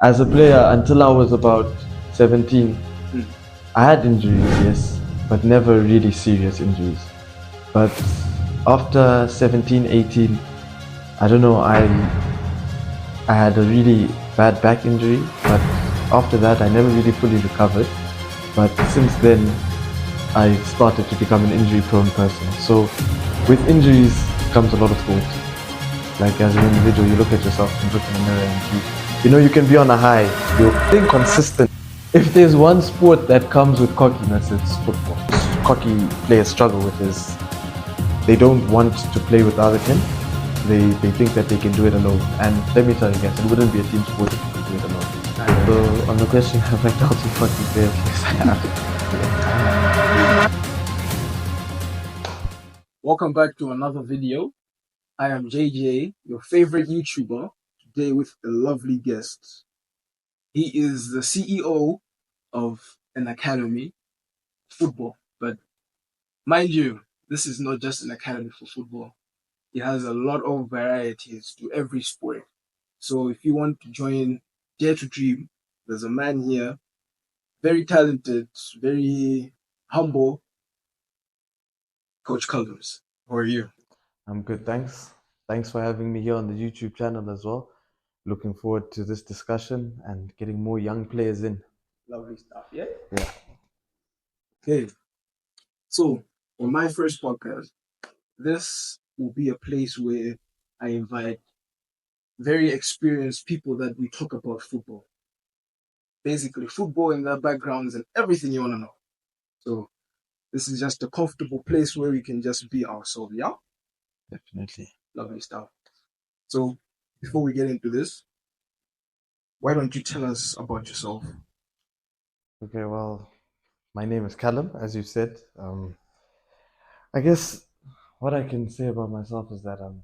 As a player, until I was about 17, I had injuries, yes, but never really serious injuries. But after 17, 18, I don't know, I had a really bad back injury, but after that I never really fully recovered. But since then, I started to become an injury prone person. So with injuries comes a lot of thought. Like as an individual, you look at yourself and look in the mirror and you know you can be on a high, you're being consistent. If there's one sport that comes with cockiness, it's football. Cocky players struggle with is they don't want to play with other team. They think that they can do it alone. And let me tell you guys, it wouldn't be a team sport if you could do it alone. So on the question, have I dealt with cocky players? Yes, I have. Welcome back to another video. I am JJ, your favorite YouTuber, today with a lovely guest. He is the CEO of an academy, football. But mind you, this is not just an academy for football. It has a lot of varieties to every sport. So if you want to join Dare to Dream, there's a man here, very talented, very humble, Coach COOMBES. How are you? I'm good, thanks. Thanks for having me here on the YouTube channel as well. Looking forward to this discussion and getting more young players in. Lovely stuff, yeah? Yeah. Okay. So, on my first podcast, this will be a place where I invite very experienced people that we talk about football. Basically, football and their backgrounds and everything you want to know. So, this is just a comfortable place where we can just be ourselves, yeah? Definitely. Lovely stuff. So, before we get into this, why don't you tell us about yourself? Okay, well, my name is Callum, as you said. I guess what I can say about myself is that I'm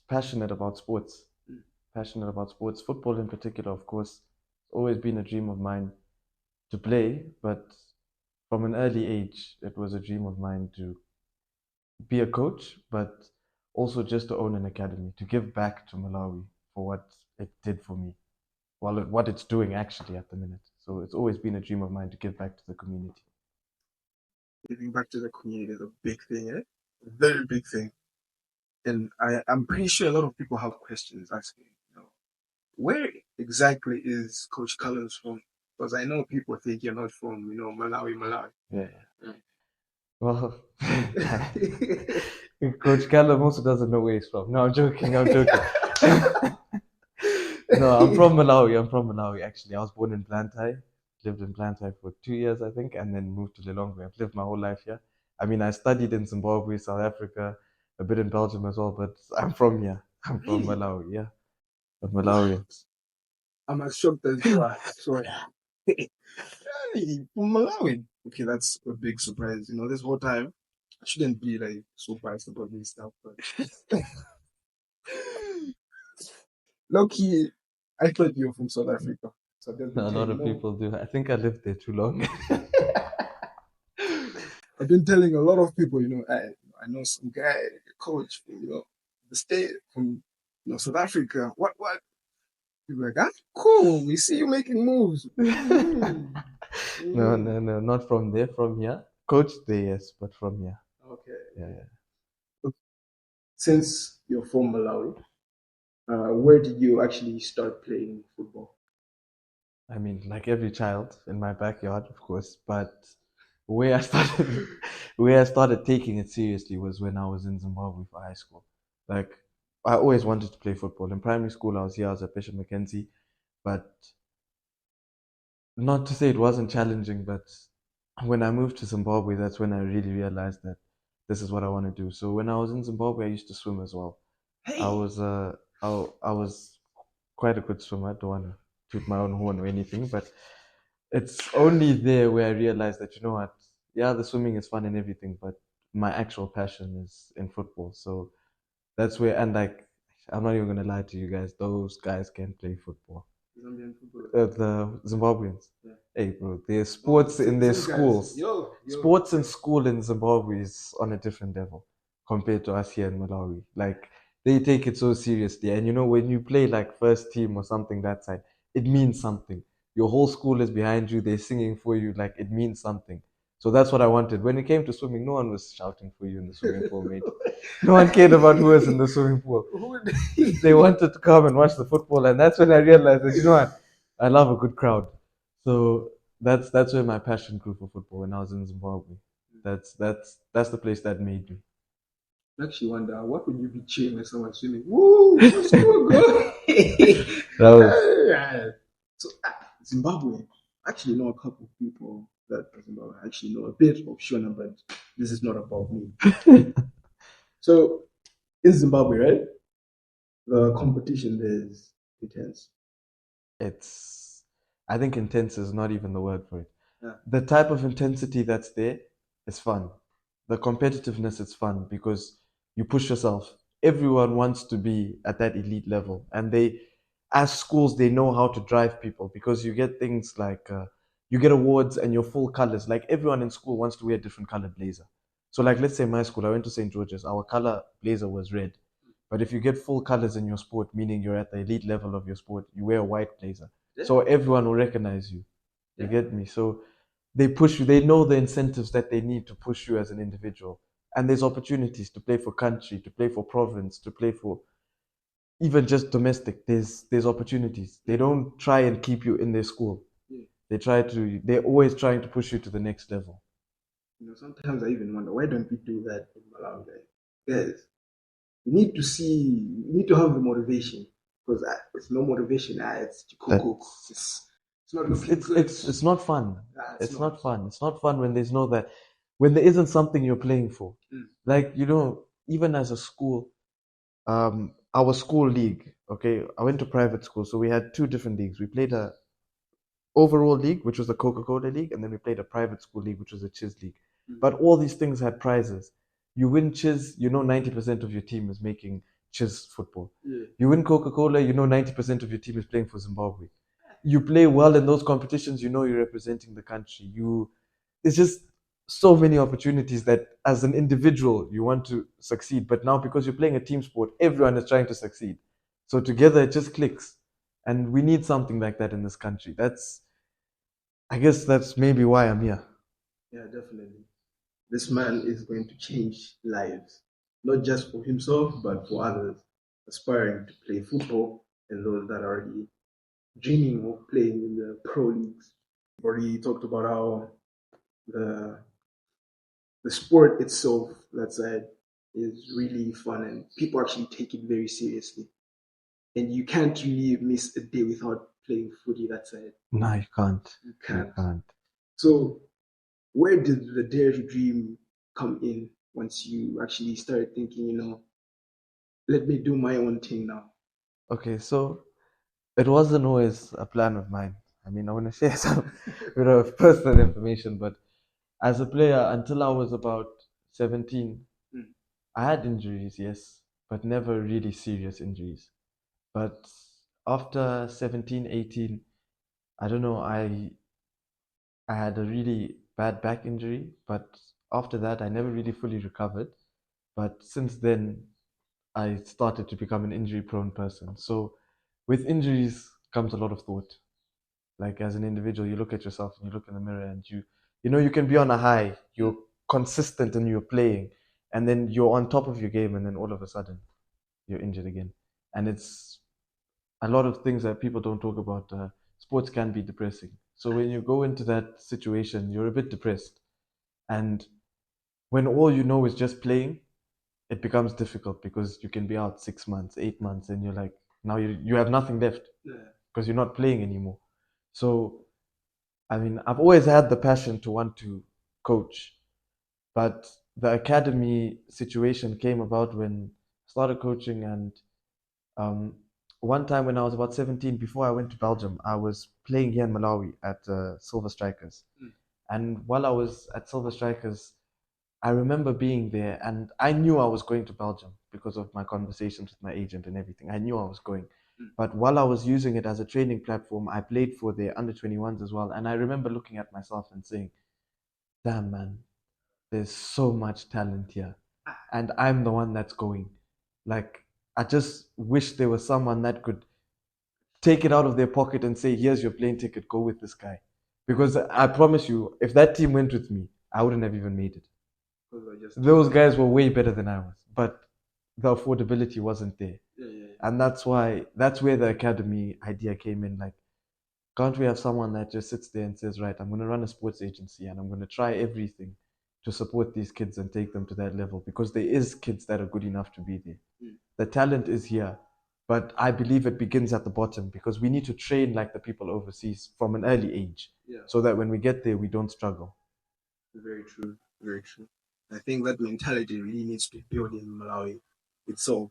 passionate about sports. Passionate about sports, football in particular, of course. It's always been a dream of mine to play, but from an early age, it was a dream of mine to be a coach, but also just to own an academy, to give back to Malawi for what it did for me, well, what it's doing actually at the minute. So it's always been a dream of mine to give back to the community. Giving back to the community is a big thing, eh? A very big thing. And I'm pretty sure a lot of people have questions asking, where exactly is Coach Collins from? Because I know people think you're not from, Malawi. Yeah. Well, Coach Callum also doesn't know where he's from. No, I'm joking. I'm joking. No, I'm from Malawi. I'm from Malawi, actually. I was born in Blantyre, lived in Blantyre for 2 years, I think, and then moved to Lilongwe. I've lived my whole life here. I mean, I studied in Zimbabwe, South Africa, a bit in Belgium as well, but I'm from here. I'm from Malawi, yeah. I'm Malawian. I'm as shocked as you are. Sorry. Hey, from Malawi. Okay, that's a big surprise. This whole time, I shouldn't be like surprised about this stuff, but Loki, I thought you were from South Africa. So I've been A lot telling of people do. I think I lived there too long. I've been telling a lot of people, I know some guy, coach from, the state from, South Africa. What? People are like, ah, cool. We see you making moves. No, not from there, from here. Coach there, yes, but from here. Okay. Yeah. Since you're from Malawi, where did you actually start playing football? I mean, like every child in my backyard, of course, but where I started, where I started taking it seriously was when I was in Zimbabwe for high school. Like, I always wanted to play football. In primary school, I was here, I was at Bishop Mackenzie, but not to say it wasn't challenging, but when I moved to Zimbabwe, that's when I really realized that this is what I want to do. So when I was in Zimbabwe, I used to swim as well. I was I was quite a good swimmer. I don't want to toot my own horn or anything, but it's only there where I realized that, you know what, yeah, the swimming is fun and everything, but my actual passion is in football. So that's where, and like, I'm not even gonna lie to you guys, those guys can play football. Zambian football. The Zimbabweans. Yeah. Hey, bro, there's sports in their schools. Sports in school in Zimbabwe is on a different level compared to us here in Malawi. Like, they take it so seriously. And you know, when you play like first team or something that side, it means something. Your whole school is behind you, they're singing for you, like it means something. So that's what I wanted. When it came to swimming, no one was shouting for you in the swimming pool, mate. No one cared about who was in the swimming pool. They wanted to come and watch the football, and that's when I realized that, you know what, I love a good crowd. So that's where my passion grew for football when I was in Zimbabwe. That's the place that made me. Makes you wonder what would you be cheering when someone's swimming? Woo! Score goal! That was Yeah. So Zimbabwe. I actually know a couple of people that are Zimbabwe. I actually know a bit of Shona, but this is not about me. So in Zimbabwe, right? The competition there is intense. it's I think intense is not even the word for it. Yeah. The type of intensity that's there is fun. The competitiveness is fun because you push yourself. Everyone wants to be at that elite level, and as schools, they know how to drive people because you get things like you get awards and your full colors. Like everyone in school wants to wear a different colored blazer. So, like, let's say my school, I went to St. George's. Our color blazer was red, but if you get full colors in your sport, meaning you're at the elite level of your sport, you wear a white blazer. So everyone will recognize you. You get me? So they push you. They know the incentives that they need to push you as an individual. And there's opportunities to play for country, to play for province, to play for even just domestic. There's opportunities. They don't try and keep you in their school. Yeah. They're always trying to push you to the next level. Sometimes I even wonder why don't we do that in Malawi? Like, yes, we need to have the motivation because it's no motivation. It's chikoko. It's not looking good. It's not fun. It's It's not fun. It's not fun when there's no that when there isn't something you're playing for. Like, even as a school, our school league, okay, I went to private school, so we had two different leagues. We played a overall league, which was the Coca-Cola League, and then we played a private school league, which was a Chiz League. But all these things had prizes. You win Chiz, 90% of your team is making Chiz football. Yeah. You win Coca-Cola, 90% of your team is playing for Zimbabwe. You play well in those competitions, you're representing the country. It's just so many opportunities that as an individual you want to succeed, but now because you're playing a team sport, everyone is trying to succeed. So together it just clicks. And we need something like that in this country. I guess that's maybe why I'm here. Yeah, definitely. This man is going to change lives, not just for himself, but for others aspiring to play football and those that are already dreaming of playing in the pro leagues. We've already talked about how the the sport itself, that side, is really fun and people actually take it very seriously. And you can't really miss a day without playing footy that side. No, you can't. You You can't. can't. So where did the dare to dream come in once you actually started thinking, let me do my own thing now? Okay, so it wasn't always a plan of mine. I mean, I want to share some bit of personal information, but as a player, until I was about 17, Mm. I had injuries, yes, but never really serious injuries. But after 17, 18, I don't know, I had a really bad back injury, but after that, I never really fully recovered. But since then, I started to become an injury prone person. So with injuries comes a lot of thought. Like as an individual, you look at yourself and you look in the mirror and you can be on a high, you're consistent and you're playing, and then you're on top of your game, and then all of a sudden you're injured again. And it's a lot of things that people don't talk about. Sports can be depressing. So when you go into that situation, you're a bit depressed. And when all you know is just playing, it becomes difficult because you can be out 6 months, 8 months, and you're like, now you have nothing left Yeah. because you're not playing anymore. So, I mean, I've always had the passion to want to coach, but the academy situation came about when I started coaching. And um, one time when I was about 17, before I went to Belgium, I was playing here in Malawi at Silver Strikers. And while I was at Silver Strikers, I remember being there and I knew I was going to Belgium because of my conversations with my agent and everything. I knew I was going. But while I was using it as a training platform, I played for the under 21s as well. And I remember looking at myself and saying, damn, man, there's so much talent here. And I'm the one that's going. Like, I just wish there was someone that could take it out of their pocket and say, here's your plane ticket, go with this guy. Because I promise you, if that team went with me, I wouldn't have even made it. Those guys were way better than I was, but the affordability wasn't there. And that's where the academy idea came in. Like, can't we have someone that just sits there and says, right, I'm going to run a sports agency and I'm going to try everything to support these kids and take them to that level, because there is kids that are good enough to be there. The talent is here, but I believe it begins at the bottom, because we need to train like the people overseas from an early age, so that when we get there, we don't struggle. Very true. Very true. I think that mentality really needs to be built in Malawi itself.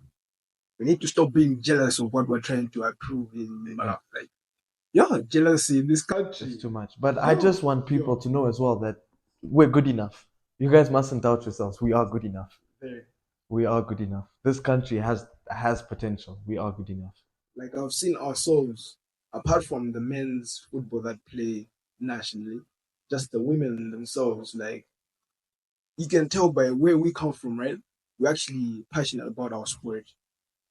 We need to stop being jealous of what we're trying to approve in Malawi. Like, jealousy in this country. It's too much. But I just want people to know as well that we're good enough. You guys mustn't doubt yourselves. We are good enough. We are good enough. This country has potential. We are good enough. Like, I've seen ourselves, apart from the men's football that play nationally, just the women themselves, like, you can tell by where we come from, right? We're actually passionate about our sport,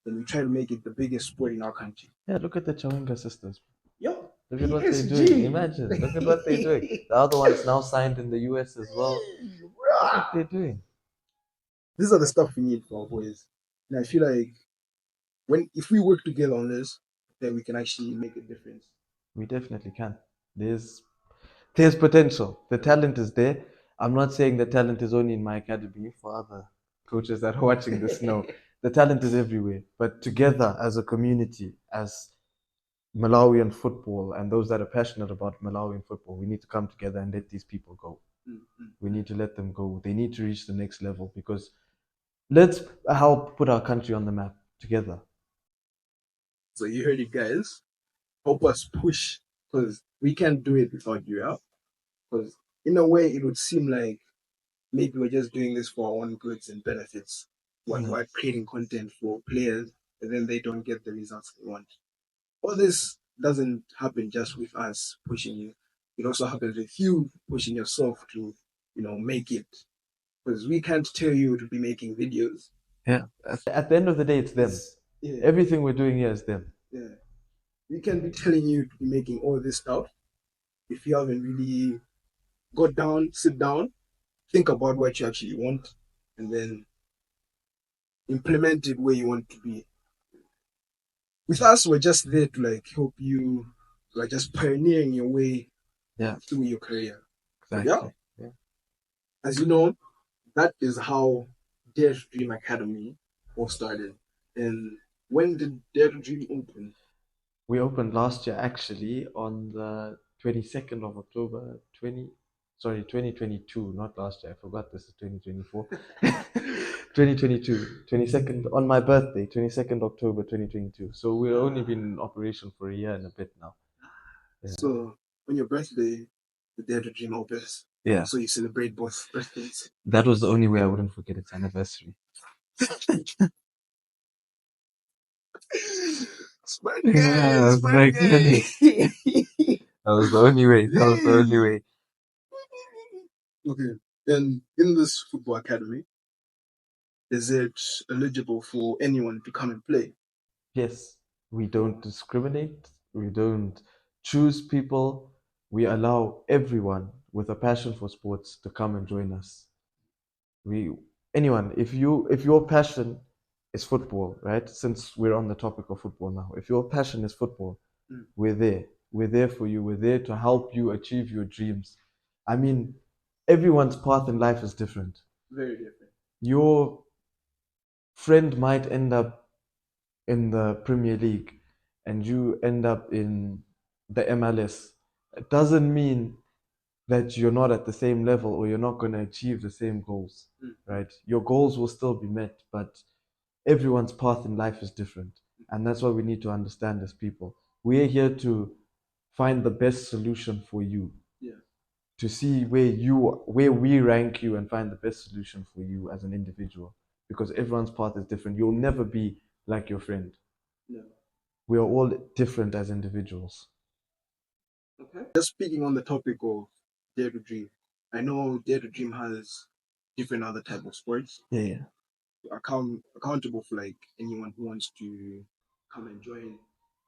and we try to make it the biggest sport in our country. Yeah, look at the Chawinga sisters. Yo, Look at what they're doing. Imagine. Look at what they're doing. The other one's now signed in the US as well. Look what they're doing. These are the stuff we need for our boys. And I feel like if we work together on this, then we can actually make a difference. We definitely can. There's potential. The talent is there. I'm not saying the talent is only in my academy. For other coaches that are watching this, no. The talent is everywhere. But together as a community, as Malawian football, and those that are passionate about Malawian football, we need to come together and let these people go. We need to let them go. They need to reach the next level, because let's help put our country on the map together. So you heard it, guys. Help us push, because we can't do it without you out. Because in a way, it would seem like maybe we're just doing this for our own goods and benefits when we're creating content for players, and then they don't get the results they want. All this doesn't happen just with us pushing you. It also happens with you pushing yourself to, make it. Because we can't tell you to be making videos. Yeah. At the end of the day, it's them. Everything we're doing here is them. Yeah. We can be telling you to be making all this stuff if you haven't really sit down, think about what you actually want, and then implement it where you want to be. With us, we're just there to help you. We're just pioneering your way through your career. Exactly. Yeah. As you know, that is how Dare to Dream Academy all started. And when did Dare to Dream open? We opened last year, actually, on the 22nd of October 2022, not last year. I forgot this is 2024. 2022, 22nd, on my birthday, 22nd October 2022. So we've only been in operation for a year and a bit now. Yeah. So on your birthday, the Dare to Dream opens. Yeah. So you celebrate both birthdays. That was the only way I wouldn't forget its anniversary. Smart guy. That was the only way. Okay. Then in this football academy, is it eligible for anyone to come and play? Yes. We don't discriminate. We don't choose people. We allow everyone with a passion for sports to come and join us. Anyone, if your passion is football, right? Since we're on the topic of football now, if your passion is football, we're there. We're there for you. We're there to help you achieve your dreams. I mean, everyone's path in life is different. Very different. Your friend might end up in the Premier League and you end up in the MLS. It doesn't mean that you're not at the same level or you're not going to achieve the same goals, right? Your goals will still be met, but everyone's path in life is different. And that's what we need to understand as people. We're here to find the best solution for you. Yeah. To see where we rank you and find the best solution for you as an individual. Because everyone's path is different. You'll never be like your friend. No. We are all different as individuals. Okay. Just speaking on the topic of Dare to Dream, I know Dare to Dream has different other type of sports. Yeah. Accountable for anyone who wants to come and join.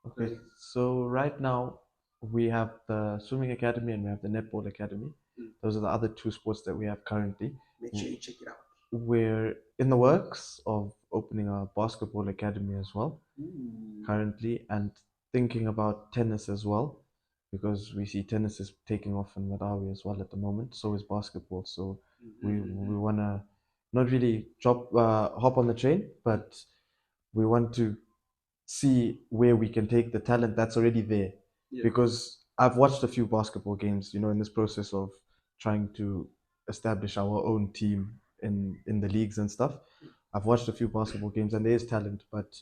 Okay, so right now we have the swimming academy and we have the netball academy. Those are the other two sports that we have currently. Make sure you check it out. We're in the works of opening a basketball academy as well currently, and thinking about tennis as well, because we see tennis is taking off in Malawi as well at the moment. So is basketball. So we wanna not really hop on the train, but we want to see where we can take the talent that's already there. Yeah. Because I've watched a few basketball games, in this process of trying to establish our own team in the leagues and stuff. I've watched a few basketball games and there is talent, but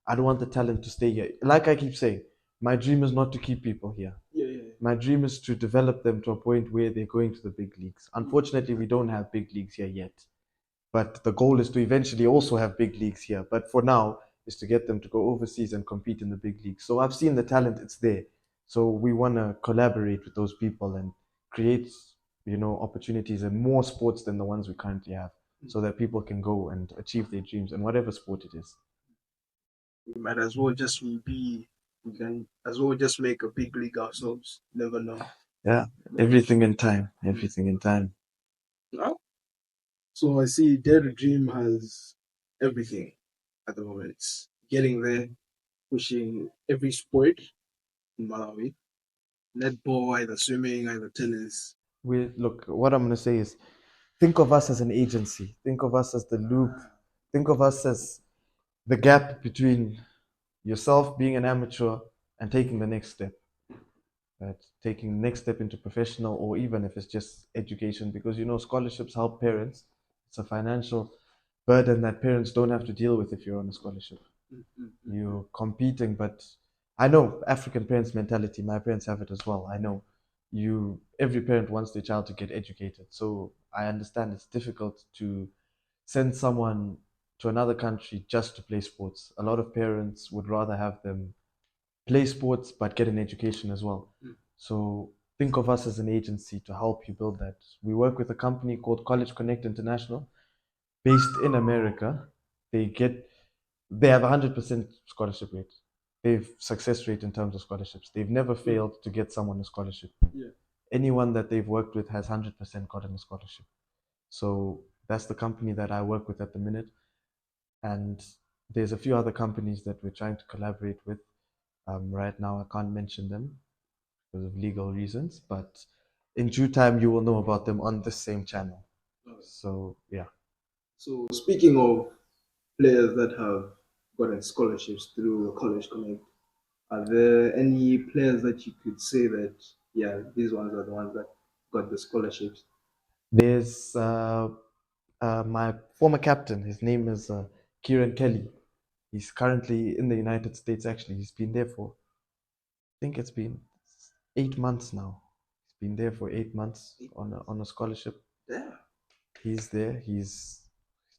I don't want the talent to stay here. Like I keep saying, my dream is not to keep people here. Yeah. My dream is to develop them to a point where they're going to the big leagues. Unfortunately, we don't have big leagues here yet. But the goal is to eventually also have big leagues here. But for now, is to get them to go overseas and compete in the big leagues. So I've seen the talent; it's there. So we want to collaborate with those people and create, opportunities in more sports than the ones we currently have, so that people can go and achieve their dreams in whatever sport it is. We might as well just we can as well just make a big league ourselves. Never know. Yeah, everything in time. Everything in time. No? So I see Dare to Dream has everything at the moment. It's getting there, pushing every sport in Malawi. Netball, either swimming, either tennis. Look. What I'm gonna say is, think of us as an agency. Think of us as the loop. Think of us as the gap between yourself being an amateur and taking the next step, right? Taking the next step into professional, or even if it's just education, because scholarships help parents. It's a financial burden that parents don't have to deal with if you're on a scholarship. You're competing, but I know African parents' mentality. My parents have it as well. I know every parent wants their child to get educated. So I understand it's difficult to send someone to another country just to play sports. A lot of parents would rather have them play sports but get an education as well. So think of us as an agency to help you build that. We work with a company called College Connect International, based in America. They have 100% scholarship rate. They've success rate in terms of scholarships. They've never failed to get someone a scholarship. Yeah. Anyone that they've worked with has 100% gotten a scholarship. So that's the company that I work with at the minute. And there's a few other companies that we're trying to collaborate with. Right now, I can't mention them because of legal reasons, but in due time, you will know about them on the same channel. So, yeah. So speaking of players that have gotten scholarships through the College Connect, are there any players that you could say that these ones are the ones that got the scholarships? There's my former captain. His name is Kieran Kelly. He's currently in the United States, actually. He's been there for, I think it's been 8 months now. He's been there for 8 months on a scholarship. Yeah. He's there. He's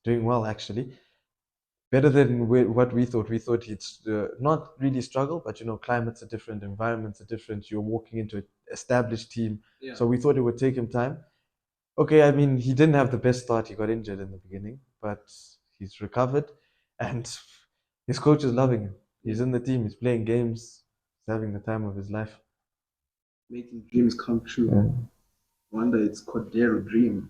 doing well, actually. Better than what we thought. We thought he'd not really struggle, but climates are different, environments are different. You're walking into an established team. Yeah. So we thought it would take him time. Okay, I mean, he didn't have the best start. He got injured in the beginning, but he's recovered, and his coach is loving him. He's in the team. He's playing games. He's having the time of his life. Making dreams come true. Yeah. Wonder it's called Dare to Dream.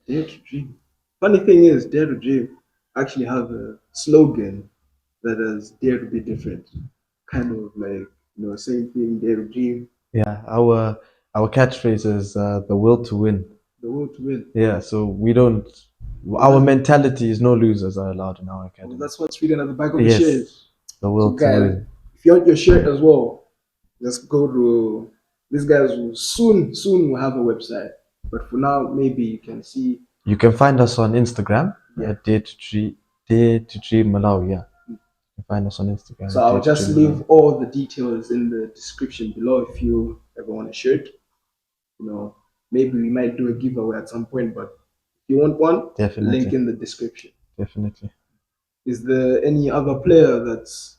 Dare to Dream. Funny thing is, Dare to Dream actually have a slogan that is Dare to be different. Kind of like, same thing, Dare to Dream, Yeah, our catchphrase is the will to win. the will to win. Yeah, so we don't. Our mentality is no losers are allowed in our Well, academy. that's what's written at the back of the Yes, shirt. the will So, to guys, win. if you want your shirt as well, just go to these guys will soon will have a website. But for now, maybe you can see. You can find us on Instagram Yeah. at daretodreammalawi. Yeah, you can find us on Instagram. So at I'll just daretodreammalawi. leave all the details in the description below if you ever want a shirt. Maybe we might do a giveaway at some point, but if you want one, Definitely. link in the description. Definitely. Is there any other player that's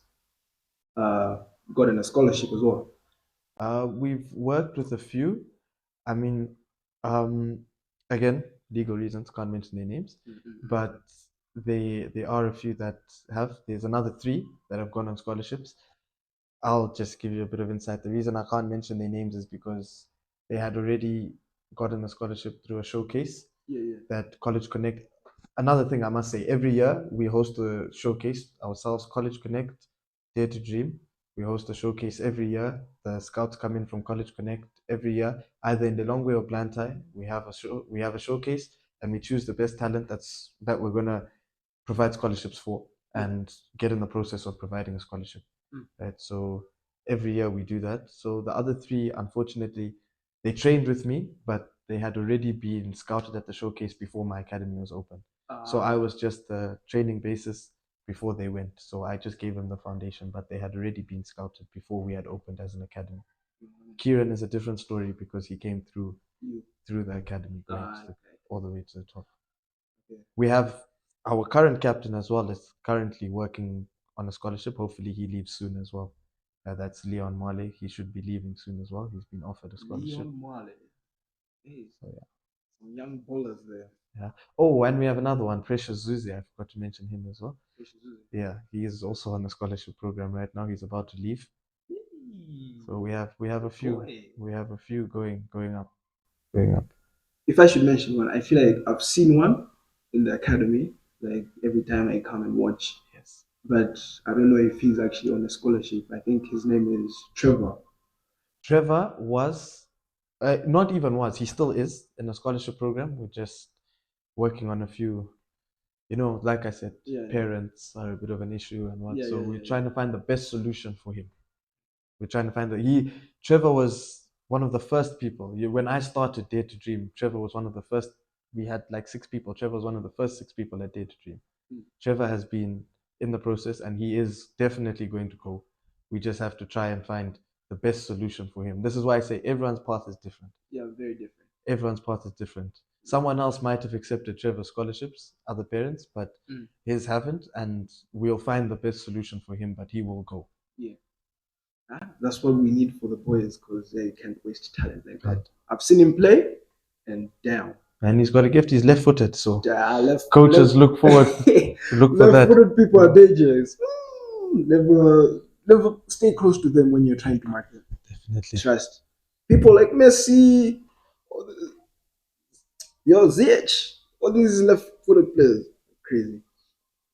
uh, gotten a scholarship as well? We've worked with a few. I mean, um, again, legal reasons, can't mention their names, but there are a few that have. There's another three that have gone on scholarships. I'll just give you a bit of insight. The reason I can't mention their names is because they had already gotten a scholarship through a showcase that College Connect. Another thing I must say, every year we host a showcase ourselves, College Connect, Dare to Dream. We host a showcase every year. The scouts come in from College Connect every year, either in Lilongwe or Blantyre. We have a showcase, and we choose the best talent that we're gonna provide scholarships for and get in the process of providing a scholarship. Right. So every year we do that. So the other three, unfortunately, they trained with me, but they had already been scouted at the showcase before my academy was open. So I was just the training basis before they went. So I just gave them the foundation, but they had already been scouted before we had opened as an academy. Kieran is a different story because he came through the academy, all the way to the top. We have our current captain as well is currently working on a scholarship. Hopefully he leaves soon as well. That's Leon Male. He should be leaving soon as well. He's been offered a scholarship. Leon Male. Hey, So yeah. Some young bowlers there. Yeah. Oh, and we have another one, Precious Zuzi. I forgot to mention him as well. Precious Zuzi. Yeah, he is also on the scholarship program right now. He's about to leave. So we have a few. Boy. We have a few going up. If I should mention one, I feel like I've seen one in the academy, like every time I come and watch. Yes. But I don't know if he's actually on a scholarship. I think his name is Trevor. Trevor was, not even was, he still is in a scholarship program. We're just working on a few, like I said, parents are a bit of an issue and what. So we're trying to find the best solution for him. We're trying to find Trevor was one of the first people. When I started Dare to Dream, Trevor was one of the first. We had like 6 people. Trevor was one of the first 6 people at Dare to Dream. Trevor has been in the process and he is definitely going to go. We just have to try and find the best solution for him. This is why I say everyone's path is different. Yeah, very different. Everyone's path is different. Someone else might have accepted Trevor's scholarships, other parents, but his haven't, and we'll find the best solution for him, but he will go. Yeah. That's what we need for the boys because they can't waste talent like that. I've seen him play, and damn. And he's got a gift. He's left-footed, so coaches look forward to look for that. Left-footed people are dangerous. Never stay close to them when you're trying to mark them. Definitely. Trust. People like Messi, Ziyech, all these left-footed players, crazy.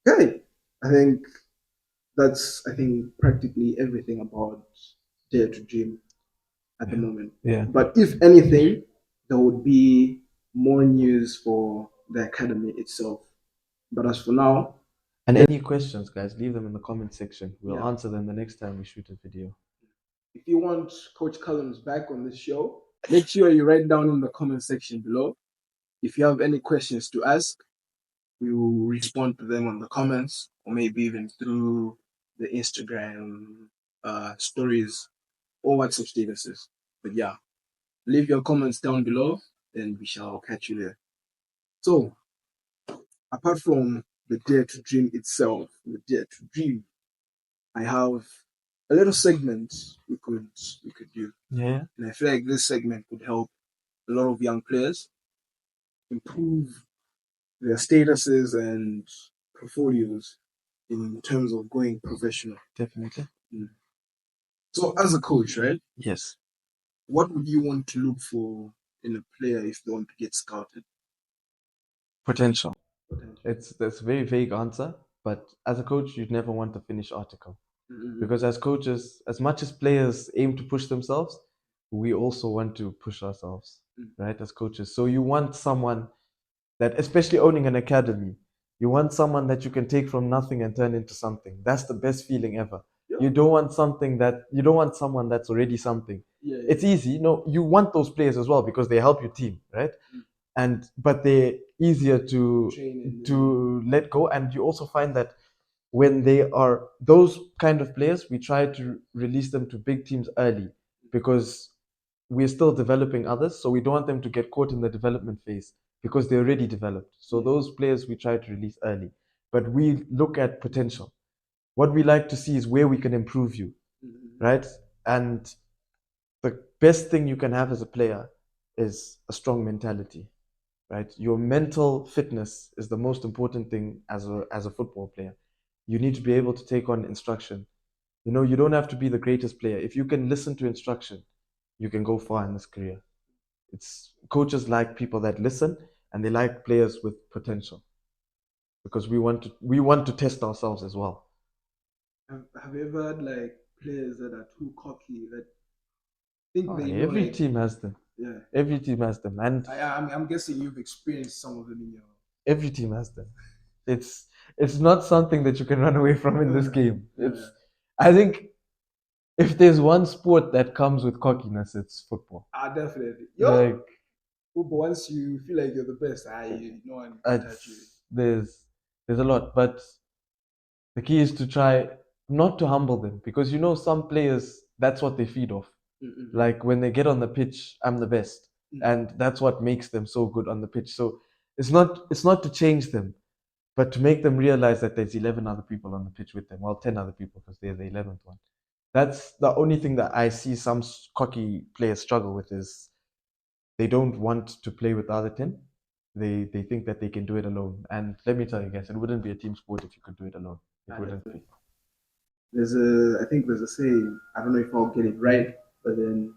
Okay, I think that's practically everything about Dare to Dream at the moment. Yeah. But if anything, there would be more news for the academy itself. But as for now, and any questions, guys, leave them in the comment section. We'll answer them the next time we shoot a video. If you want Coach CALLUM's back on this show, make sure you write down in the comment section below. If you have any questions to ask, we will respond to them on the comments or maybe even through the Instagram stories or WhatsApp statuses. But yeah, leave your comments down below and we shall catch you there. So, apart from the Dare to Dream itself, the Dare to Dream, I have a little segment we could do. Yeah. And I feel like this segment would help a lot of young players improve their statuses and portfolios in terms of going professional. Definitely. So as a coach, right? Yes. What would you want to look for in a player if they want to get scouted? Potential. That's a very vague answer, but as a coach, you'd never want a finished article. Because as coaches, as much as players aim to push themselves, we also want to push ourselves, right, as coaches. So you want someone that, especially owning an academy, you want someone that you can take from nothing and turn into something. That's the best feeling ever. You don't want someone that's already something. It's easy. No, you want those players as well because they help your team, right? But they're easier to let go. And you also find that when they are those kind of players, we try to release them to big teams early because we're still developing others. So we don't want them to get caught in the development phase because they're already developed. So those players we try to release early, but we look at potential. What we like to see is where we can improve you, right? And the best thing you can have as a player is a strong mentality, right? Your mental fitness is the most important thing as a football player. You need to be able to take on instruction. You know, you don't have to be the greatest player. If you can listen to instruction, you can go far in this career. It's coaches like people that listen, and they like players with potential, because we want to test ourselves as well. Have you ever had like players that are too cocky that think Oh, they know every like team has them. yeah? Every team has them, and I'm guessing you've experienced some of them in your every team has them. It's it's not something that you can run away from in this game. yeah. I think if there's one sport that comes with cockiness, it's football. Definitely. Like But once you feel like you're the best, no one can touch you. there's a lot, but the key is to try not to humble them, because you know some players, that's what they feed off. Mm-mm. Like when they get on the pitch, I'm the best, Mm. and that's what makes them so good on the pitch. So it's not to change them, but to make them realize that there's 11 other people on the pitch with them, well, 10 other people, because they're the 11th one. That's the only thing that I see some cocky players struggle with, is they don't want to play with the other 10. They think that they can do it alone. And let me tell you guys, it wouldn't be a team sport if you could do it alone. It wouldn't be. I think there's a saying. I don't know if I'll get it right, but then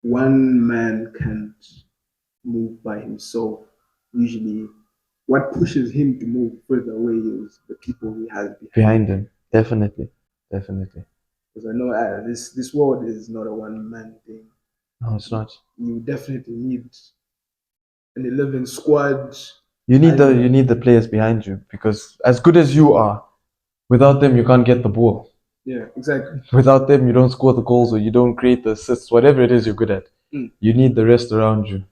one man can't move by himself. Usually, what pushes him to move further away is the people he has Behind him. Definitely. Definitely. Because I know this world is not a one man thing. No, it's not. You definitely need an 11 squad. You need the players behind you, because as good as you are, without them you can't get the ball. Yeah, exactly. Without them you don't score the goals, or you don't create the assists, whatever it is you're good at. You need the rest around you.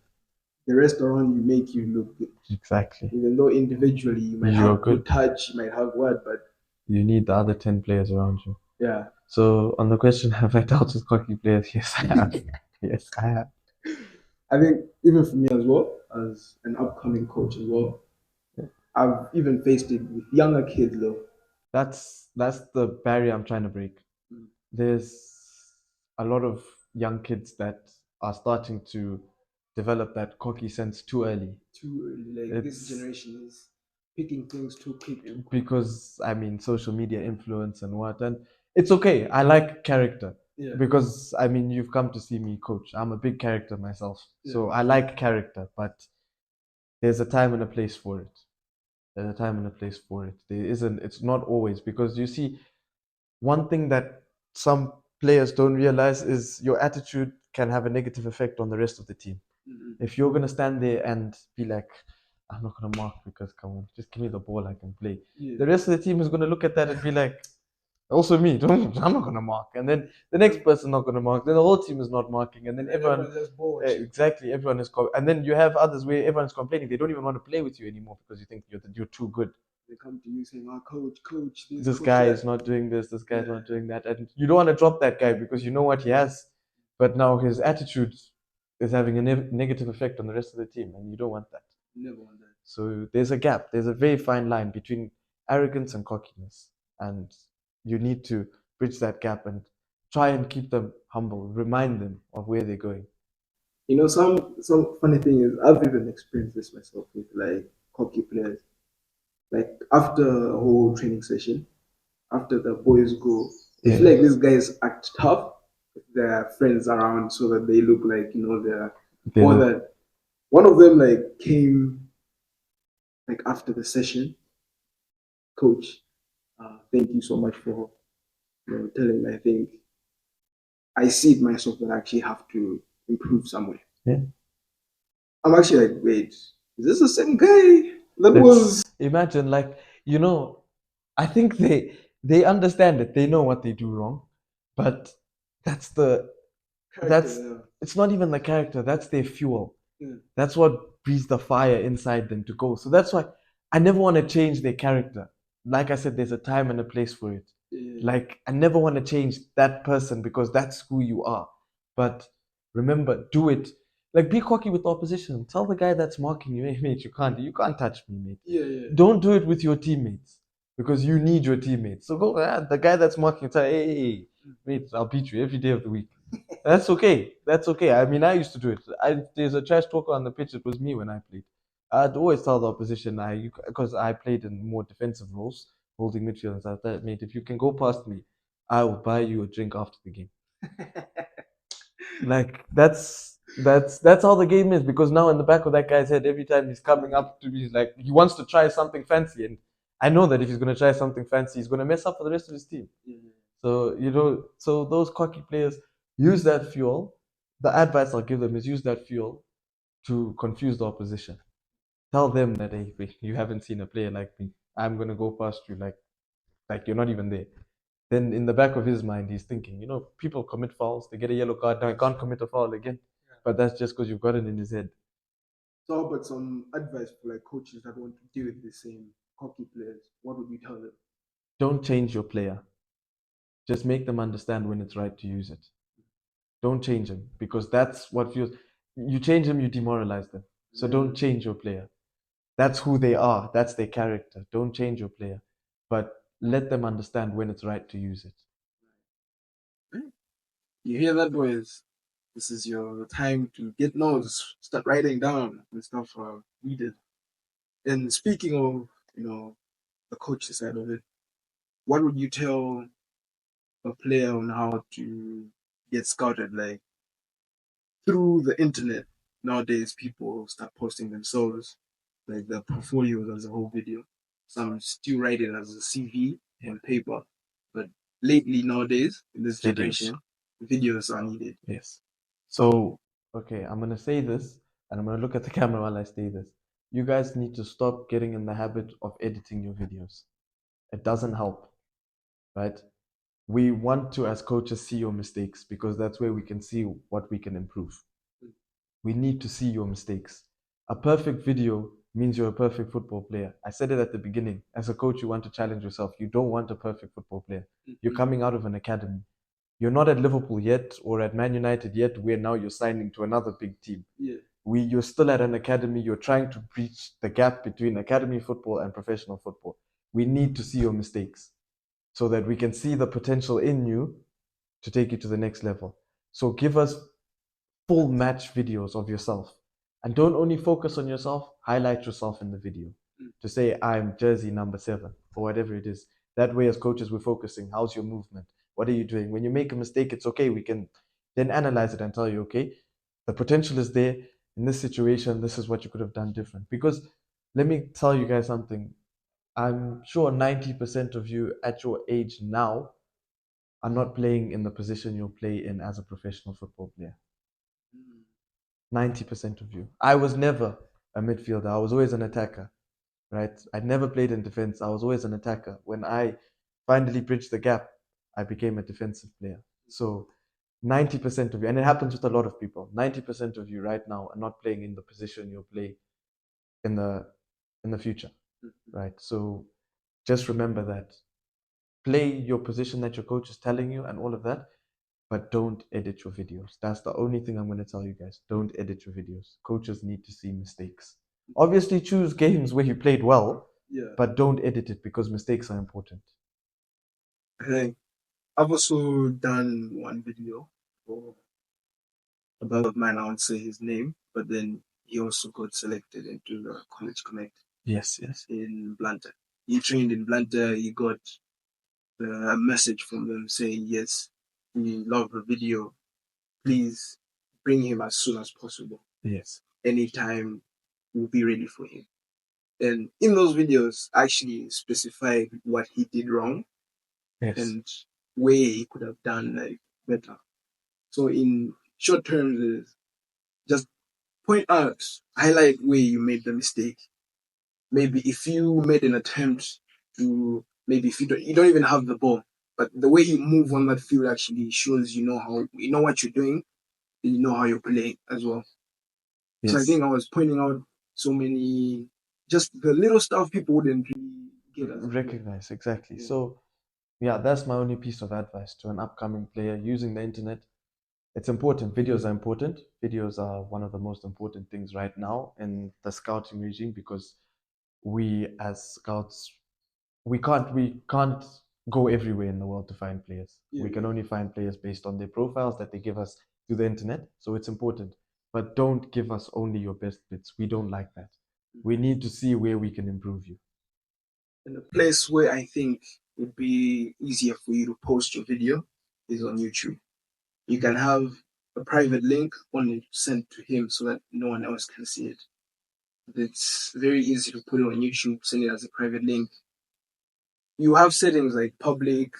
The rest around you make you look good. Exactly. Even though individually you might You're have good touch, you might have what, but you need the other 10 players around you. yeah. So on the question, have I dealt with cocky players? Yes, I have. Yes, I have. I think even for me as well, as an upcoming coach as well, I've even faced it with younger kids though. That's the barrier I'm trying to break. There's a lot of young kids that are starting to develop that cocky sense too early. Too early, like this generation is picking things too quick. Because I mean social media influence and what, and it's okay. I like character. Yeah. Because I mean you've come to see me coach. I'm a big character myself. So Yeah. I like character, but there's a time and a place for it. There's a time and a place for it. There isn't, it's not always, because you see, one thing that some players don't realize is your attitude can have a negative effect on the rest of the team. If you're gonna stand there and be like, I'm not gonna mark because come on, just give me the ball, I can play. Yeah. The rest of the team is gonna look at that and be like, also me, I'm not gonna mark. And then the next person not gonna mark. Then the whole team is not marking, and then everyone just bored. exactly, everyone is and then you have others where everyone's complaining. They don't even want to play with you anymore because you think you're too good. They come to you saying, coach, This coach guy that." is not doing this guy's not doing that, and you don't want to drop that guy because you know what he has, but now his attitude is having a negative effect on the rest of the team, and you don't want that. Never want that. So there's a gap, there's a very fine line between arrogance and cockiness, and you need to bridge that gap and try and keep them humble, remind them of where they're going. You know, some funny thing is I've even experienced this myself with like hockey players. Like after a whole training session, after the boys go, they feel like these guys act tough with their friends around so that they look like, they're bothered. One of them like came like after the session, coach, thank you so much for telling me. I think I see it myself that I actually have to improve somewhere. Yeah. I'm actually like, wait, is this the same guy that was? Imagine, like, I think they understand it. They know what they do wrong, but that's the that's it's not even the character. That's their fuel. Yeah. That's what breathes the fire inside them to go. So that's why I never want to change their character. Like I said, there's a time and a place for it. Like I never want to change that person because that's who you are. But remember, do it. Like be cocky with the opposition. Tell the guy that's marking you, hey mate, you can't touch me, mate. Yeah. Don't do it with your teammates because you need your teammates. So go, the guy that's marking, tell, hey, mate, I'll beat you every day of the week. That's okay. That's okay. I mean, I used to do it. There's a trash talker on the pitch. It was me when I played. I'd always tell the opposition, because I played in more defensive roles, holding midfield and stuff. That mate, if you can go past me, I will buy you a drink after the game. Like that's how the game is, because now in the back of that guy's head, every time he's coming up to me, he's like, he wants to try something fancy, and I know that if he's gonna try something fancy, he's gonna mess up for the rest of his team. So so those cocky players use that fuel. The advice I'll give them is use that fuel to confuse the opposition. Tell them that, hey, you haven't seen a player like me. I'm gonna go past you like you're not even there. Then in the back of his mind, he's thinking, people commit fouls, they get a yellow card, now I can't commit a foul again. But that's just because you've got it in his head. So, how about some advice for like coaches that want to deal with the same cocky players? What would you tell them? Don't change your player. Just make them understand when it's right to use it. Don't change him, because that's what feels. You change him, you demoralize them. So don't change your player. That's who they are. That's their character. Don't change your player, but let them understand when it's right to use it. You hear that, boys? This is your time to get notes, start writing down the stuff we did. And speaking of, the coach side of it, what would you tell a player on how to get scouted? Like through the internet, nowadays people start posting themselves, like their portfolios as a whole video. Some still write it as a CV and paper, but lately nowadays in this generation, videos are needed. Yes. So, okay, I'm gonna say this, and I'm gonna look at the camera while I say this. You guys need to stop getting in the habit of editing your videos. It doesn't help, right? We want to, as coaches, see your mistakes, because that's where we can see what we can improve. We need to see your mistakes. A perfect video means you're a perfect football player. I said it at the beginning. As a coach, you want to challenge yourself. You don't want a perfect football player. You're coming out of an academy. You're not at Liverpool yet or at Man United yet, where now you're signing to another big team. You're still at an academy. You're trying to bridge the gap between academy football and professional football. We need to see your mistakes so that we can see the potential in you to take you to the next level. So give us full match videos of yourself, and don't only focus on yourself, highlight yourself in the video to say, I'm jersey number 7 or whatever it is. That way, as coaches, we're focusing. How's your movement? What are you doing? When you make a mistake, it's okay. We can then analyze it and tell you, okay, the potential is there. In this situation, this is what you could have done different. Because let me tell you guys something. I'm sure 90% of you at your age now are not playing in the position you'll play in as a professional football player. 90% of you. I was never a midfielder. I was always an attacker, right? I never played in defense. I was always an attacker. When I finally bridged the gap, I became a defensive player. So 90% of you, and it happens with a lot of people, 90% of you right now are not playing in the position you'll play in the future, right? So just remember that. Play your position that your coach is telling you and all of that, but don't edit your videos. That's the only thing I'm going to tell you guys. Don't edit your videos. Coaches need to see mistakes. Obviously, choose games where you played well, but don't edit it, because mistakes are important. Hey, I've also done one video for a brother of mine. I won't say his name, but then he also got selected into the College Connect. Yes. In Blantyre. He trained in Blantyre. He got a message from them saying, yes, we love the video. Please bring him as soon as possible. Yes. Anytime, we'll be ready for him. And in those videos, I actually specified what he did wrong and where he could have done better. So in short terms, is just point out, highlight where you made the mistake. Maybe if you made an attempt to, maybe if you don't even have the ball, but the way you move on that field actually shows you know what you're doing, and you know how you're playing as well. So I think I was pointing out so many, just the little stuff people wouldn't really get as recognize. Exactly. So yeah, that's my only piece of advice to an upcoming player using the internet. It's important. Videos are important. Videos are one of the most important things right now in the scouting regime, because we as scouts, we can't go everywhere in the world to find players. We can only find players based on their profiles that they give us through the internet. So it's important. But don't give us only your best bits. We don't like that. We need to see where we can improve you. And a place where I think would be easier for you to post your video is on YouTube. You can have a private link only sent to him so that no one else can see it. It's very easy to put it on YouTube, send it as a private link. You have settings like public,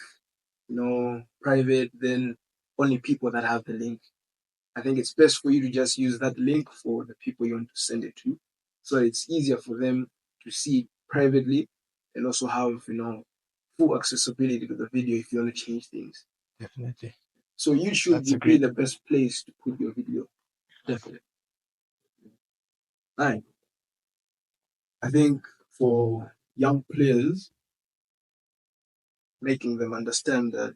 private, then only people that have the link. I think it's best for you to just use that link for the people you want to send it to. So it's easier for them to see privately and also have, full accessibility to the video if you want to change things. Definitely. So YouTube would be the best place to put your video. Definitely. Right. I think for young players, making them understand that,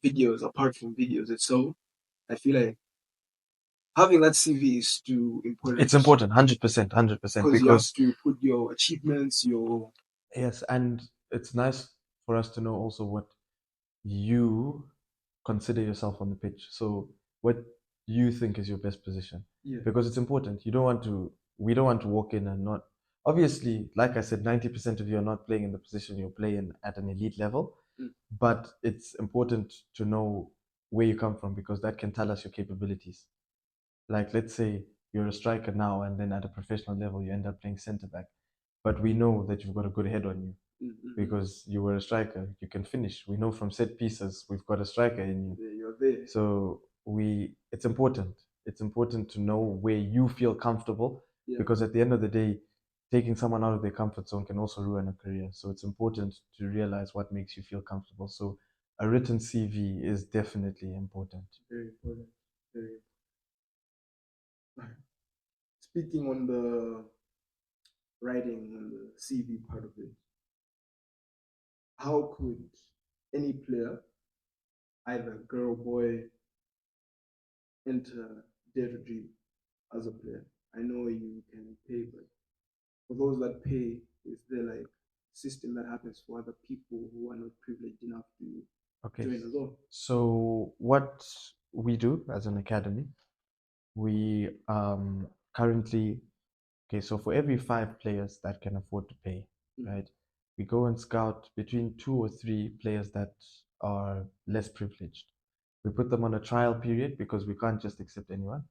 videos, apart from videos itself, I feel like having that CV is too important. It's important, 100%, 100%. Because you have to put your achievements, your... Yes, and it's nice for us to know also what you consider yourself on the pitch. So what you think is your best position. Yeah. Because it's important. We don't want to walk in and not, obviously, like I said, 90% of you are not playing in the position you're playing at an elite level. But it's important to know where you come from because that can tell us your capabilities. Like, let's say you're a striker now and then at a professional level you end up playing centre back, but we know that you've got a good head on you because you were a striker. You can finish. We know from set pieces we've got a striker in you. Yeah, you're there. So it's important. It's important to know where you feel comfortable because at the end of the day, taking someone out of their comfort zone can also ruin a career. So it's important to realize what makes you feel comfortable. So a written CV is definitely important. Very important. Very important. Speaking on the writing on the CV part of it, how could any player, either girl, boy, enter Dare to Dream as a player? I know you can pay, but for those that pay, is there like system that happens for other people who are not privileged enough to join as well? So what we do as an academy, we currently, so for every 5 players that can afford to pay, right, we go and scout between 2 or 3 players that are less privileged. We put them on a trial period because we can't just accept anyone,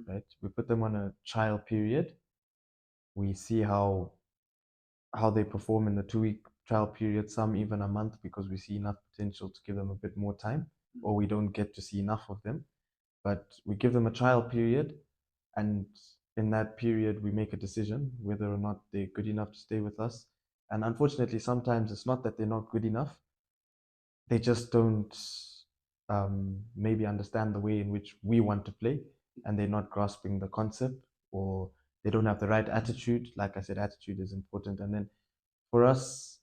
right? We put them on a trial period. We see how they perform in the 2-week trial period, some even a month, because we see enough potential to give them a bit more time, or we don't get to see enough of them. But we give them a trial period, and in that period, we make a decision whether or not they're good enough to stay with us. And unfortunately, sometimes it's not that they're not good enough, they just don't maybe understand the way in which we want to play, and they're not grasping the concept, or they don't have the right attitude. Like I said, attitude is important. And then for us,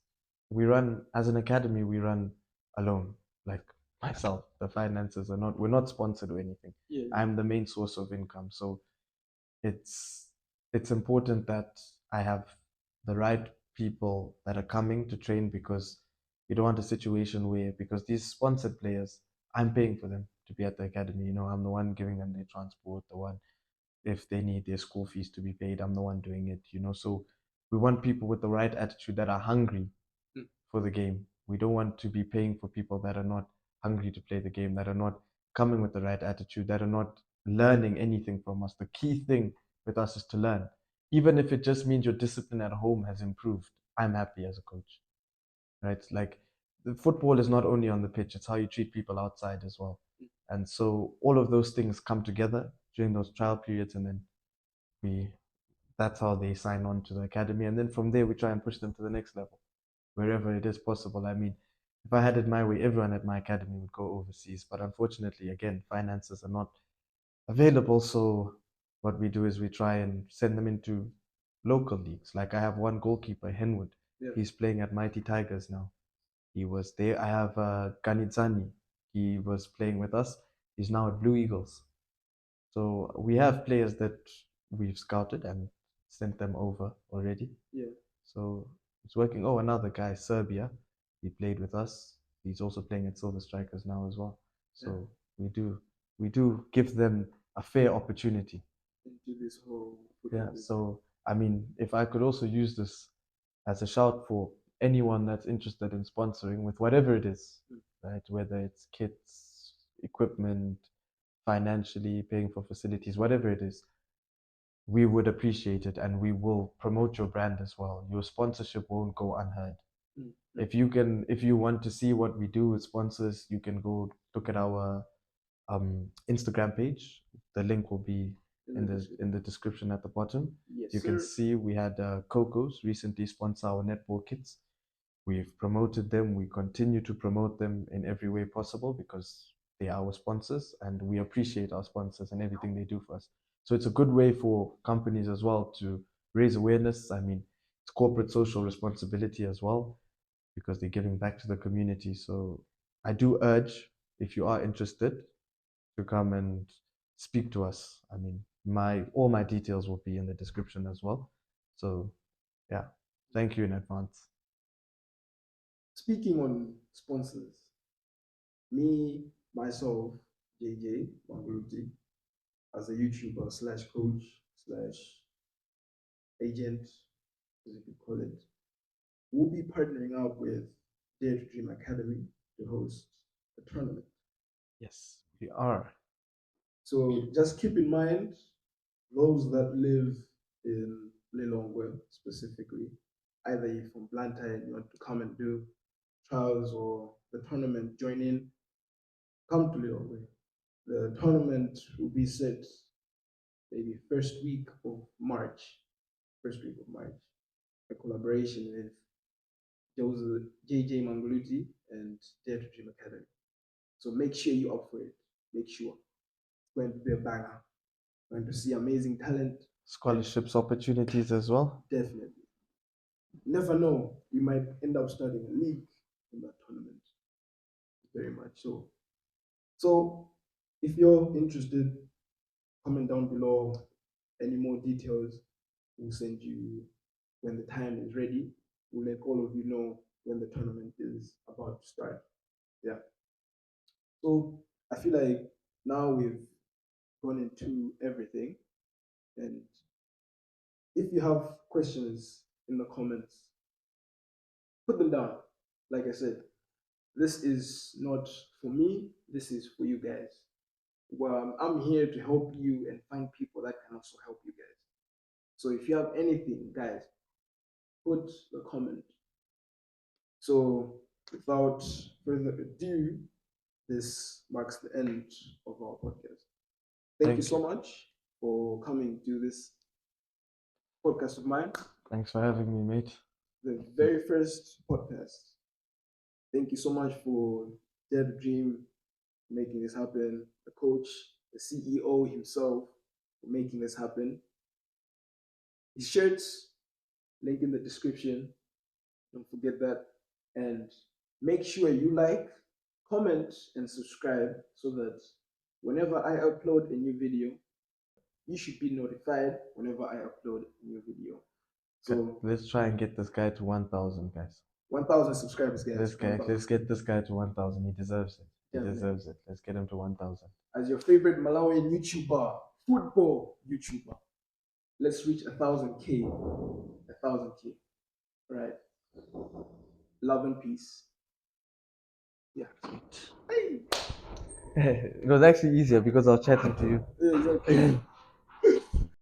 we run as an academy, we run alone. Like myself, the finances are not, we're not sponsored or anything. I'm the main source of income. So it's important that I have the right people that are coming to train, because you don't want a situation where, because these sponsored players, I'm paying for them to be at the academy. I'm the one giving them their transport, the one, if they need their school fees to be paid, I'm the one doing it. So we want people with the right attitude that are hungry for the game. We don't want to be paying for people that are not hungry to play the game, that are not coming with the right attitude, that are not learning anything from us. The key thing with us is to learn. Even if it just means your discipline at home has improved, I'm happy as a coach, right? Like, the football is not only on the pitch, it's how you treat people outside as well. And so all of those things come together during those trial periods, and then that's how they sign on to the academy. And then from there, we try and push them to the next level, wherever it is possible. I mean, if I had it my way, everyone at my academy would go overseas. But unfortunately, again, finances are not available. So what we do is we try and send them into local leagues. Like, I have one goalkeeper, Henwood. He's playing at Mighty Tigers now. He was there. I have Ganizani. He was playing with us. He's now at Blue Eagles. So we have players that we've scouted and sent them over already. So it's working. Oh, another guy, Serbia. He played with us. He's also playing at Silver Strikers now as well. So we do give them a fair opportunity into this whole So I mean, if I could also use this as a shout for anyone that's interested in sponsoring with whatever it is, right? Whether it's kits, equipment, financially paying for facilities, whatever it is, we would appreciate it, and we will promote your brand as well. Your sponsorship won't go unheard. If you want to see what we do with sponsors, you can go look at our Instagram page. The link will be in the description at the bottom. Yes, you can see we had COOMBES recently sponsor our netball kits. We've promoted them. We continue to promote them in every way possible because they are our sponsors, and we appreciate our sponsors and everything they do for us. So it's a good way for companies as well to raise awareness. I mean, it's corporate social responsibility as well because they're giving back to the community. So I do urge, if you are interested, to come and speak to us. I mean, all my details will be in the description as well. So yeah, thank you in advance. Speaking on sponsors, me, myself, JJ Manguruti, as a YouTuber slash coach slash agent, as you could call it, will be partnering up with Dare to Dream Academy to host a tournament. Yes, we are. So just keep in mind, those that live in Lilongwe specifically, either you're from Blantyre and you want to come and do trials or the tournament, join in, come to Lilongwe. The tournament will be set maybe first week of March, a collaboration with Joseph JJ Manguluti and Dare to Dream Academy. So make sure you're up for it. Make sure. It's going to be a banger. Going to see amazing talent. Scholarships, opportunities as well. Definitely. Never know. We might end up starting a league in that tournament. Very much so. So if you're interested, comment down below. Any more details, we'll send you when the time is ready. We'll let all of you know when the tournament is about to start. Yeah. So I feel like now we've gone into everything. And if you have questions in the comments, put them down. Like I said, this is not for me, this is for you guys. Well, I'm here to help you and find people that can also help you guys. So if you have anything, guys, put a comment. So without further ado, this marks the end of our podcast. Thank you so much for coming to this podcast of mine. Thanks for having me, mate. The very first podcast. Thank you so much for Dare to Dream making this happen. The coach, the CEO himself for making this happen. His shirts, link in the description. Don't forget that. And make sure you like, comment, and subscribe so that whenever I upload a new video, you should be notified whenever I upload a new video. So let's try and get this guy to 1,000, guys. 1,000 subscribers, guys. Let's get this guy to 1,000. He deserves it. He deserves it. Let's get him to 1,000. As your favorite Malawian YouTuber, football YouTuber, let's reach 1,000K. 1,000K. Right. Love and peace. Yeah. Hey. It was actually easier because I was chatting to you. Yeah, exactly.